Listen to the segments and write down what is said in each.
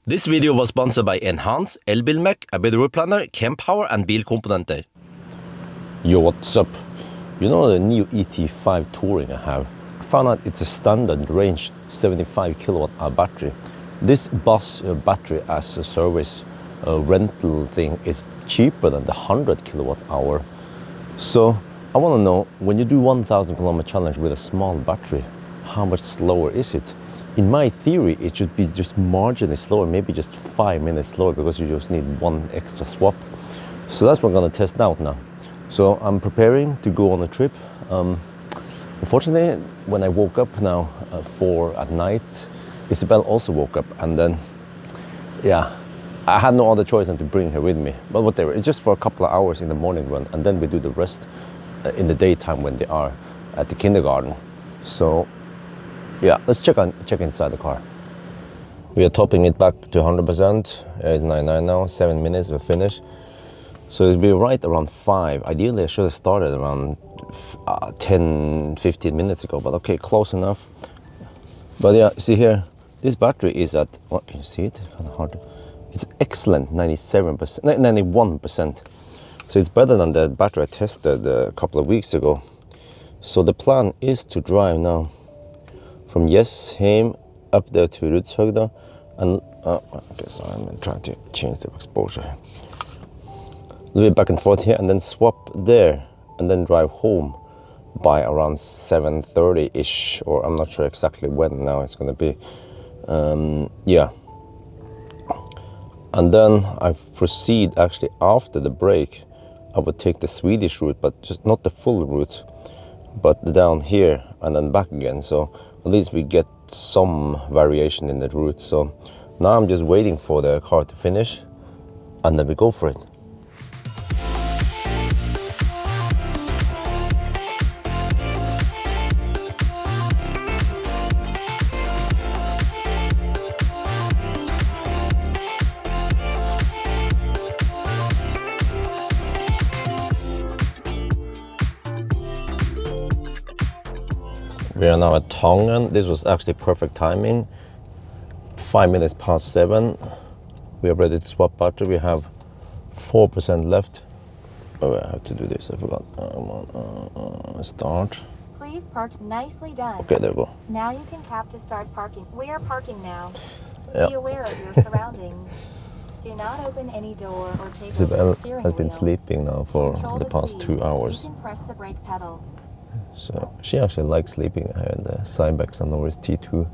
This video was sponsored by Enhance, Elbilmek, a better route planner, Kempower and bilkomponenter. Yo, what's up? You know the Nio ET5 Touring I have? I found out it's a standard range 75 kWh battery. This bus battery as a service rental thing is cheaper than the 100 kWh. So I want to know, when you do 1,000 km challenge with a small battery, how much slower is it? In my theory, it should be just marginally slower, maybe just 5 minutes slower, because you just need one extra swap. So that's what I'm going to test out now. So I'm preparing to go on a trip. Unfortunately, when I woke up now 4 at night, Isabel also woke up, and then, yeah, I had no other choice than to bring her with me. But whatever, it's just for a couple of hours in the morning run, and then we do the rest in the daytime when they are at the kindergarten. So yeah, let's check inside the car. We are topping it back to 100%. It's 99 now, 7 minutes, we're finished. So it'll be right around 5. Ideally, I should have started around 10, 15 minutes ago, but okay, close enough. But yeah, see here, this battery is at, what, can you see it? It's kind of hard. It's excellent, 97%, 91%. So it's better than the battery I tested a couple of weeks ago. So the plan is to drive now from Jessheim up there to Rudshøgda, and okay, so I'm trying to change the exposure. A little bit back and forth here, and then swap there, and then drive home by around 7:30-ish, or I'm not sure exactly when now it's going to be. Yeah. And then I proceed actually after the break. I would take the Swedish route, but just not the full route, but down here and then back again. So at least we get some variation in the route. So now I'm just waiting for the car to finish, and then we go for it. We are now at Tangen. This was actually perfect timing. 5 minutes past 7. We are ready to swap battery. We have 4% left. Oh, I have to do this. I forgot. Start. Please park. Nicely done. Okay, there we go. Now you can tap to start parking. We are parking now. Yeah. Be aware of your surroundings. Do not open any door or take over Isabel the steering has been wheel. sleeping now for Control the past speed. 2 hours. You can press the brake pedal. So she actually likes sleeping here in the Cybex and Norris T2.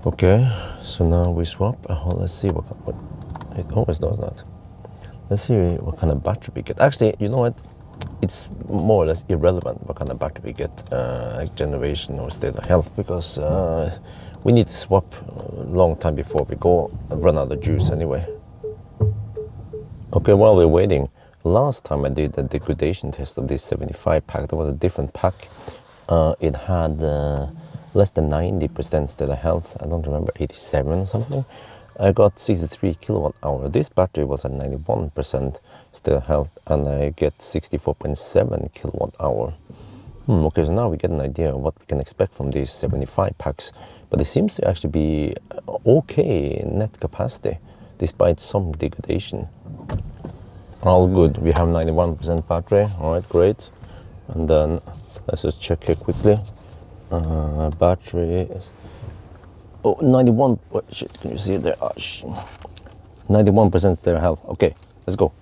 Okay, so now we swap. Let's see what it always does that. Let's see what kind of battery we get. Actually, you know what? It's more or less irrelevant what kind of battery we get, like generation or state of health, because we need to swap a long time before we go and run out of juice anyway. Okay, while we're waiting, last time I did a degradation test of this 75 pack, there was a different pack. It had less than 90% state of health. I don't remember, 87 or something. I got 63 kWh. This battery was at 91% state of health, and I get 64.7 kWh. Okay, so now we get an idea of what we can expect from these 75 packs. But it seems to actually be okay net capacity, despite some degradation. All good. We have 91% battery. All right, great. And then let's just check here quickly. Battery is 91. What shit? Can you see it there? 91% state of health. Okay, let's go.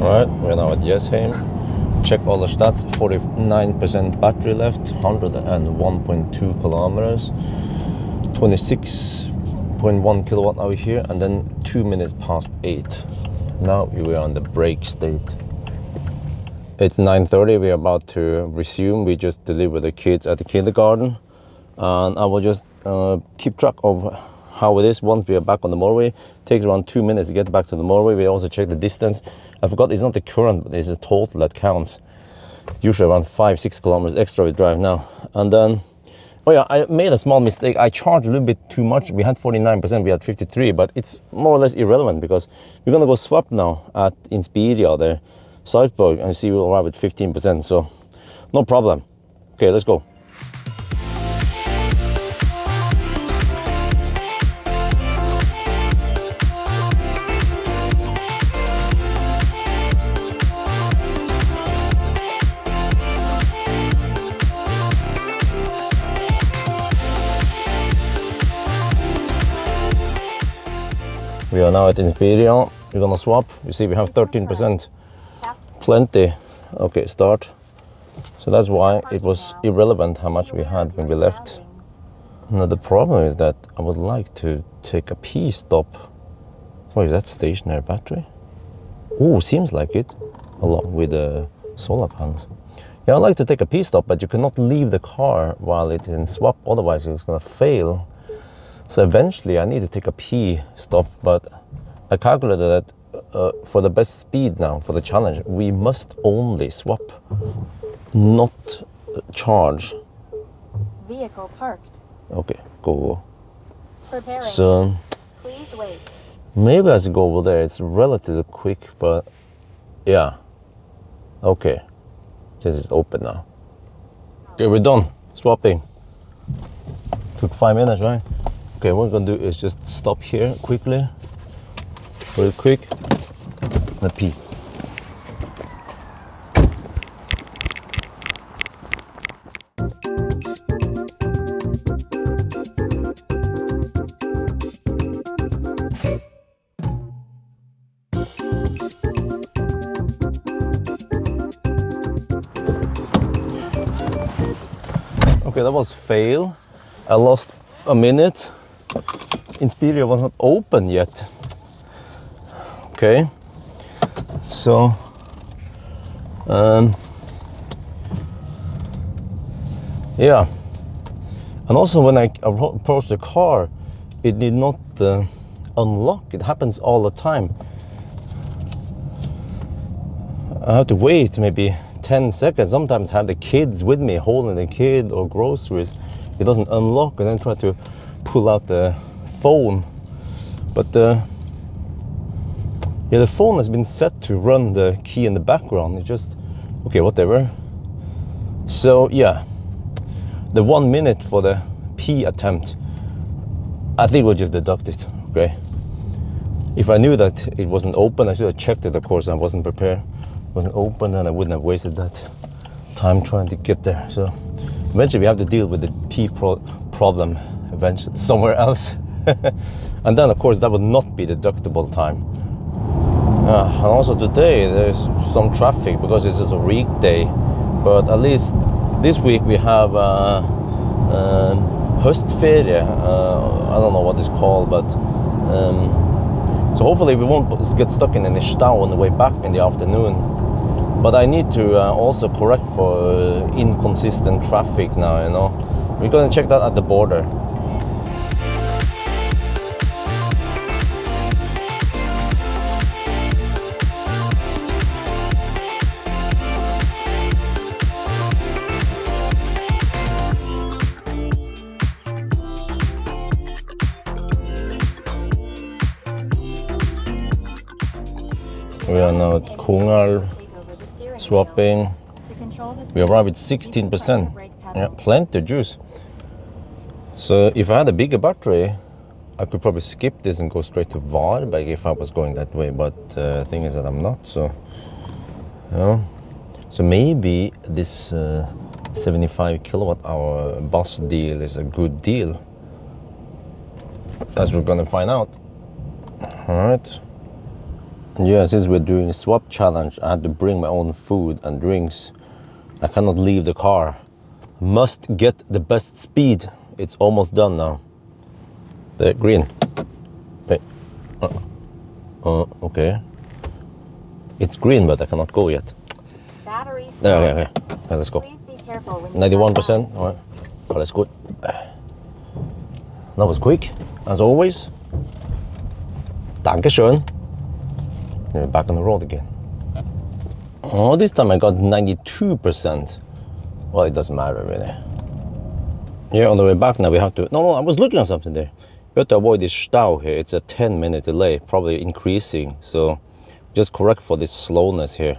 Alright, we're now at Jessheim. Check all the stats. 49% battery left, 101.2 kilometers, 26.1 kilowatt hour here, and then 2 minutes past 8. Now we are on the break state. It's 9:30. We're about to resume. We just delivered the kids at the kindergarten, and I will just keep track of how it is once we are back on the motorway. Takes around 2 minutes to get back to the motorway. We also check the distance. I forgot it's not the current, but it's the total that counts. Usually around 5-6 kilometers extra we drive now. And then, oh yeah, I made a small mistake. I charged a little bit too much. We had 49%, we had 53, but it's more or less irrelevant because we're gonna go swap now at Inspiria there, Salzburg, and see we'll arrive at 15%, so no problem. Okay, let's go. We are now at Inspiria. We're gonna swap. You see we have 13%. Plenty. Okay, start. So that's why it was irrelevant how much we had when we left. Now the problem is that I would like to take a P stop. Oh, is that stationary battery? Oh, seems like it, along with the solar panels. Yeah, I'd like to take a P stop, but you cannot leave the car while it's in swap, otherwise it's gonna fail. So eventually I need to take a P stop, but I calculated that for the best speed now, for the challenge, we must only swap, not charge. Vehicle parked. Okay, go. Preparing. So Please wait. maybe I should go over there. It's relatively quick, but yeah. Okay, this is open now. Okay, we're done swapping. Took 5 minutes, right? Okay, what we're gonna do is just stop here quickly, very quick, and pee. Okay, that was fail. I lost a minute. Inspiria was not open yet. Okay, so yeah, and also when I approached the car, it did not unlock. It happens all the time. I have to wait maybe 10 seconds. Sometimes I have the kids with me, holding the kid or groceries. It doesn't unlock, and then try to pull out the phone. But yeah, the phone has been set to run the key in the background. It just, okay, whatever. So yeah, the 1 minute for the P attempt, I think we'll just deduct it, okay? If I knew that it wasn't open, I should have checked it, of course. I wasn't prepared. It wasn't open, and I wouldn't have wasted that time trying to get there. So eventually we have to deal with the P problem eventually somewhere else. And then of course that would not be deductible time. And also today there's some traffic because it's just a weekday, but at least this week we have höstferie. I don't know what it's called, but so hopefully we won't get stuck in any stau on the way back in the afternoon. But I need to also correct for inconsistent traffic now, you know. We're going to check that at the border. We are now at Kongal swapping. We arrived at 16%. Yeah, plenty of juice. So if I had a bigger battery, I could probably skip this and go straight to Varberg if I was going that way. But the thing is that I'm not. So, yeah. So maybe this 75 kilowatt hour bus deal is a good deal. As we're gonna find out. All right. Yeah, since we're doing a swap challenge, I had to bring my own food and drinks. I cannot leave the car. Must get the best speed. It's almost done now. The green. Wait. Okay. It's green, but I cannot go yet. Battery. Okay. Let's go. Please be careful when 91%. All right. Oh, that's good. That was quick, as always. Dankeschön. Yeah, back on the road again. Oh, this time I got 92%. Well, it doesn't matter really. Yeah, on the way back now we have to... No, I was looking at something there. We have to avoid this stau here. It's a 10-minute delay, probably increasing. So just correct for this slowness here.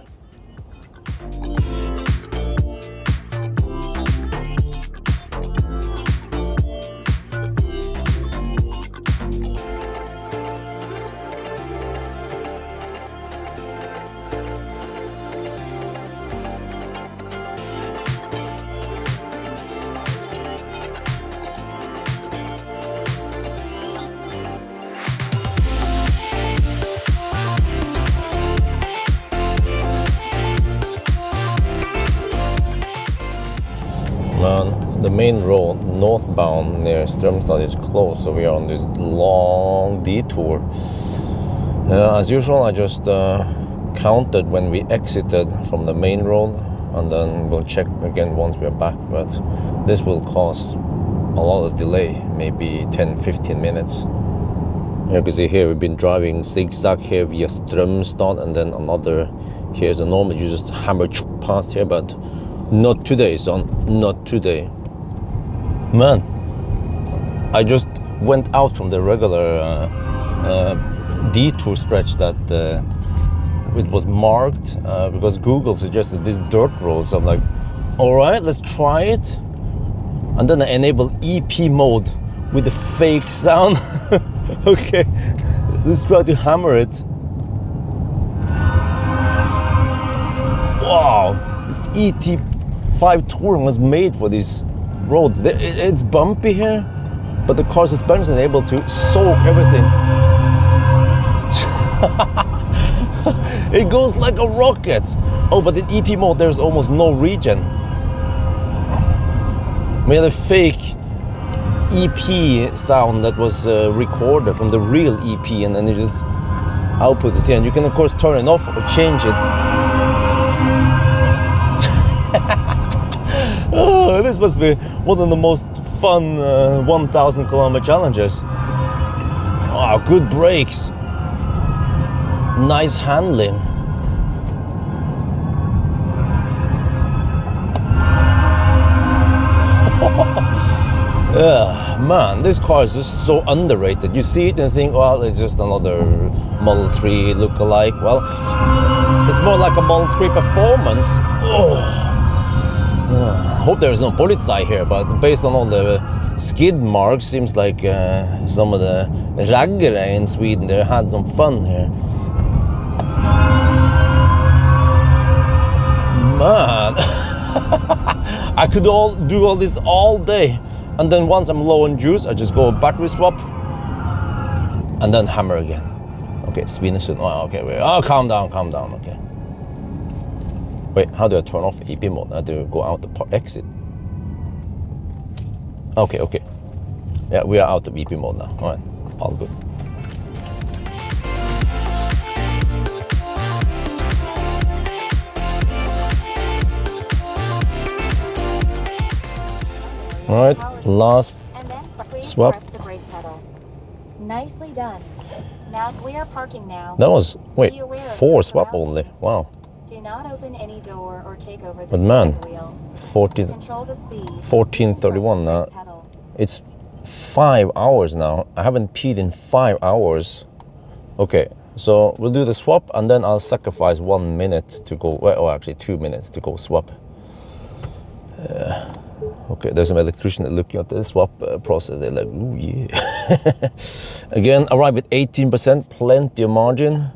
The main road northbound near Strømstad is closed, so we are on this long detour. As usual, I just counted when we exited from the main road, and then we'll check again once we are back. But this will cause a lot of delay, maybe 10-15 minutes. You can see here we've been driving zigzag here via Strømstad, and then another here's a normal. You just hammer past here, but not today, son. Not today. Man, I just went out from the regular detour stretch that it was marked because Google suggested this dirt road. So I'm like, all right, let's try it. And then I enable EP mode with the fake sound. Okay, let's try to hammer it. Wow, this ET5 Touring was made for these roads. It's bumpy here, but the car suspension is able to soak everything. It goes like a rocket. Oh, but in EP mode there's almost no regen. We had a fake EP sound that was recorded from the real EP, and then you just output it here. And you can of course turn it off or change it. Oh, this must be one of the most fun 1,000 kilometer challenges. Oh, good brakes. Nice handling. Yeah, man, this car is just so underrated. You see it and think, well, it's just another Model 3 look-alike. Well, it's more like a Model 3 performance. Oh. I hope there's no polizei here, but based on all the skid marks, seems like some of the raggare in Sweden, they had some fun here. Man, I could do all this all day, and then once I'm low on juice, I just go battery swap, and then hammer again. Okay, Svinesund. Oh, okay, wait. Oh, calm down, okay. Wait, how do I turn off EP mode? I have to go out the exit. Okay. Yeah, we are out of EP mode now. All right, all good. All right, last And then please swap. press the brake pedal. Nicely done. Now we are parking now. That was, wait, Be aware of 4 your swap surroundings. only. Wow. Do not open any door or take over the But man, steering wheel. 14, Control the speed. 14:31 now. Pedal. It's 5 hours now. I haven't peed in 5 hours. Okay, so we'll do the swap, and then I'll sacrifice 1 minute to go, well, actually 2 minutes to go swap. Okay, there's some electrician that looking at the swap process. They're like, ooh, yeah. Again, arrive at 18%, plenty of margin.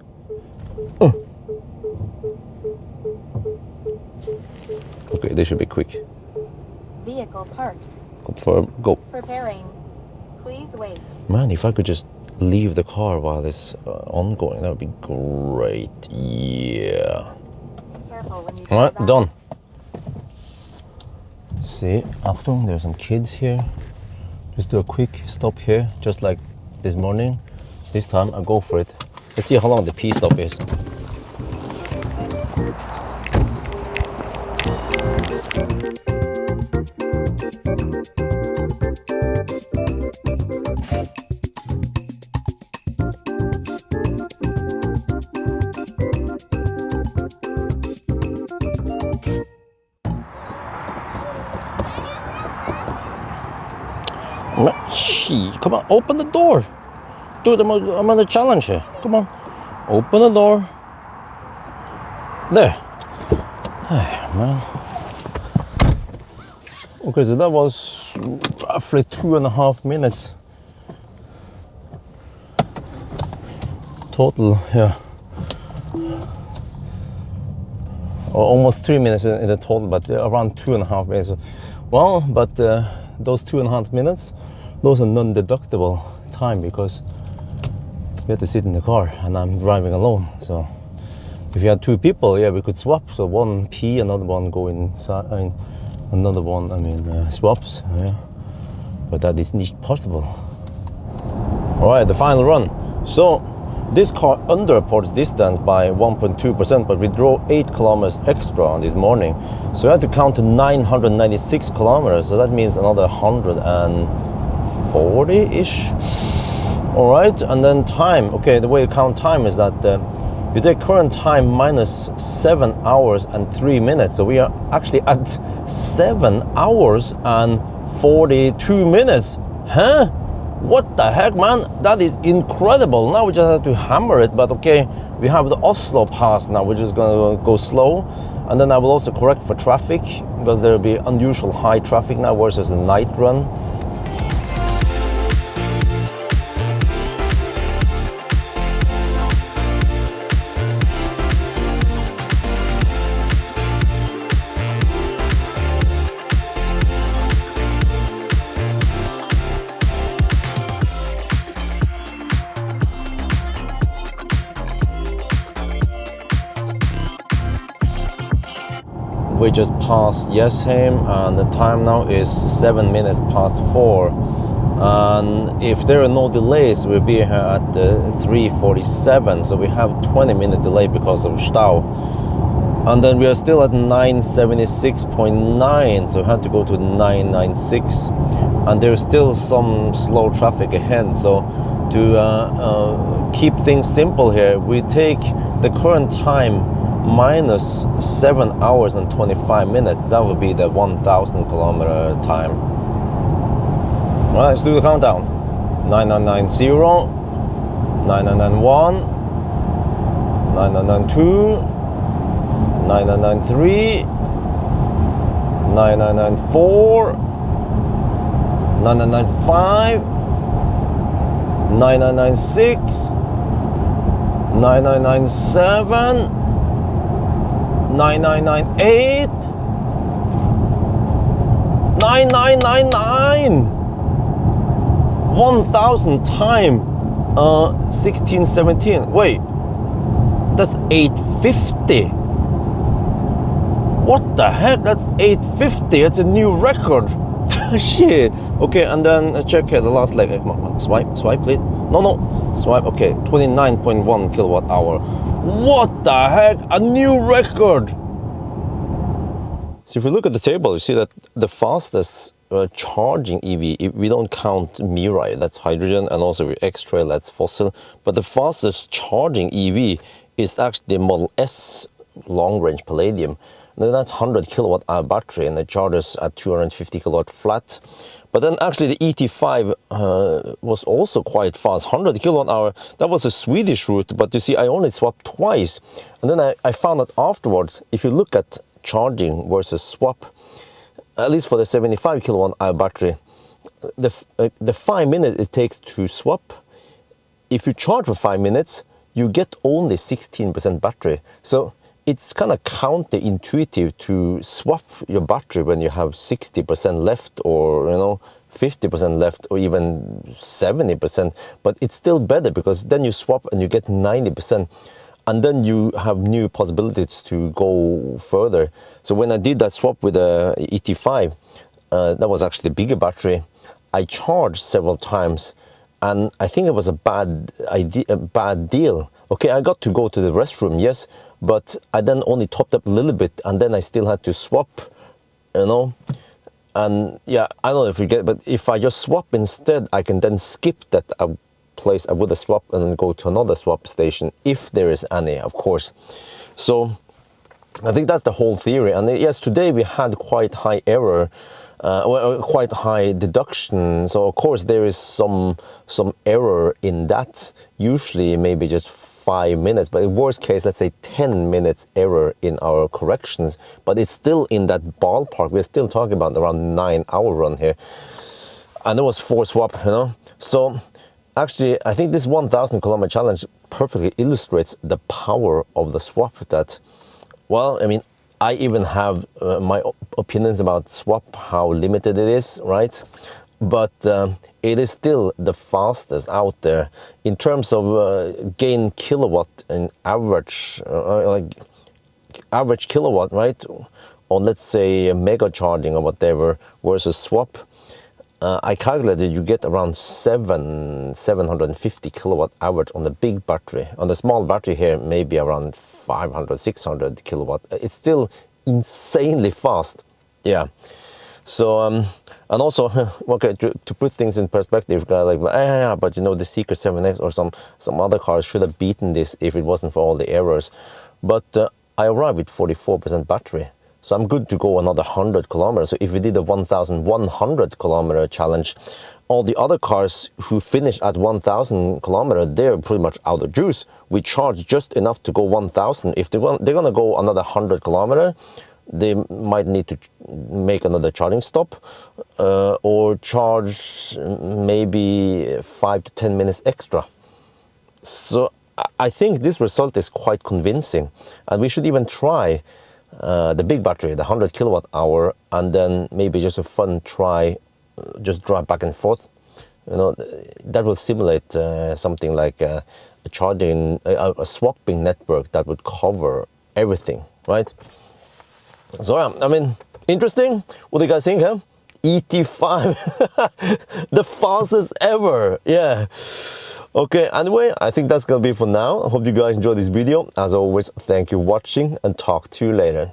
Okay, this should be quick. Vehicle parked. Confirm, go. Preparing. Please wait. Man, if I could just leave the car while it's ongoing, that would be great. Yeah. Careful when you All right, drive done. See, Achtung, there's some kids here. Just do a quick stop here, just like this morning. This time I go for it. Let's see how long the P stop is. Shit, come on, open the door. Dude, I'm on a challenge here. Come on, open the door. There. Hey, man. Okay, so that was roughly 2.5 minutes. Total, yeah. Or almost 3 minutes in the total, but around 2.5 minutes. Well, but those 2.5 minutes, those are non-deductible time because we had to sit in the car and I'm driving alone. So if you had 2 people, yeah, we could swap. So one pee, another one go inside, another one, swaps. Yeah, but that is not possible. All right, the final run. So this car underreports distance by 1.2%, but we drove 8 kilometers extra on this morning. So we had to count to 996 kilometers. So that means another 140-ish. All right, and then time. Okay, the way you count time is that you take current time minus 7 hours and 3 minutes. So we are actually at 7 hours and 42 minutes. Huh? What the heck, man? That is incredible. Now we just have to hammer it, but okay, we have the Oslo pass now, which is going to go slow. And then I will also correct for traffic, because there will be unusual high traffic now versus a night run. We just passed Jessheim and the time now is 7 minutes past 4, and if there are no delays we'll be here at 3:47, so we have 20-minute delay because of Stau, and then we are still at 976.9, so we have to go to 996, and there's still some slow traffic ahead. So to keep things simple here, we take the current time minus 7 hours and 25 minutes. That would be the 1,000 kilometer time. All right, let's do the countdown. 9990, 9991, 9992, 9993, 9994, 9995, 9996, 9997, 9998, 9999, 1000 time 1617. Wait, that's 850. What the heck? That's 850. It's a new record. Shit. Okay, and then check here the last leg. Come on, swipe, please. No, swipe. Okay, 29.1 kilowatt hour. What the heck? A new record! So if you look at the table, you see that the fastest charging EV, if we don't count Mirai, that's hydrogen, and also X-Trail, that's fossil, but the fastest charging EV is actually the Model S long-range Palladium. Then that's 100 kilowatt hour battery, and it charges at 250 kilowatt flat. But then actually the ET5 was also quite fast, 100 kilowatt hour. That was a Swedish route, but you see, I only swapped twice. And then I found that afterwards, if you look at charging versus swap, at least for the 75 kilowatt hour battery, the 5 minutes it takes to swap, if you charge for 5 minutes, you get only 16% battery. So it's kind of counterintuitive to swap your battery when you have 60% left, or 50% left, or even 70%. But it's still better because then you swap and you get 90%, and then you have new possibilities to go further. So when I did that swap with the ET5, that was actually the bigger battery. I charged several times, and I think it was a bad idea, a bad deal. Okay, I got to go to the restroom, yes, but I then only topped up a little bit, and then I still had to swap, and yeah, I don't know if you get it, but if I just swap instead, I can then skip that place I would have swapped and then go to another swap station, if there is any, of course. So I think that's the whole theory. And yes, today we had quite high error, quite high deduction. So of course there is some error in that. Usually maybe just 5 minutes, but in worst case, let's say 10 minutes error in our corrections. But it's still in that ballpark. We're still talking about around 9-hour run here, and it was 4 swap, you know. So actually, I think this 1,000 kilometer challenge perfectly illustrates the power of the swap. That, well, I mean, I even have my opinions about swap, how limited it is, right? But it is still the fastest out there in terms of gain kilowatt and average, like average kilowatt, right? On, let's say, mega charging or whatever versus swap. I calculated you get around 750 kilowatt average on the big battery. On the small battery here, maybe around 500, 600 kilowatt. It's still insanely fast. Yeah. So, and also, okay, to put things in perspective, like, yeah, but you know, the Secret 7X or some other cars should have beaten this if it wasn't for all the errors. But I arrived with 44% battery. So I'm good to go another 100 kilometers. So if we did a 1,100 kilometer challenge, all the other cars who finished at 1,000 kilometers, they're pretty much out of juice. We charge just enough to go 1,000. If they're gonna go another 100 kilometers, they might need to make another charging stop or charge maybe 5 to 10 minutes extra. So I think this result is quite convincing, and we should even try the big battery, the 100 kilowatt hour, and then maybe just a fun try, just drive back and forth. You know, that will simulate something like a swapping network that would cover everything, right? So yeah, I mean, interesting. What do you guys think, huh? ET5, the fastest ever. Yeah. Okay, anyway, I think that's gonna be for now. I hope you guys enjoyed this video. As always, thank you for watching, and talk to you later.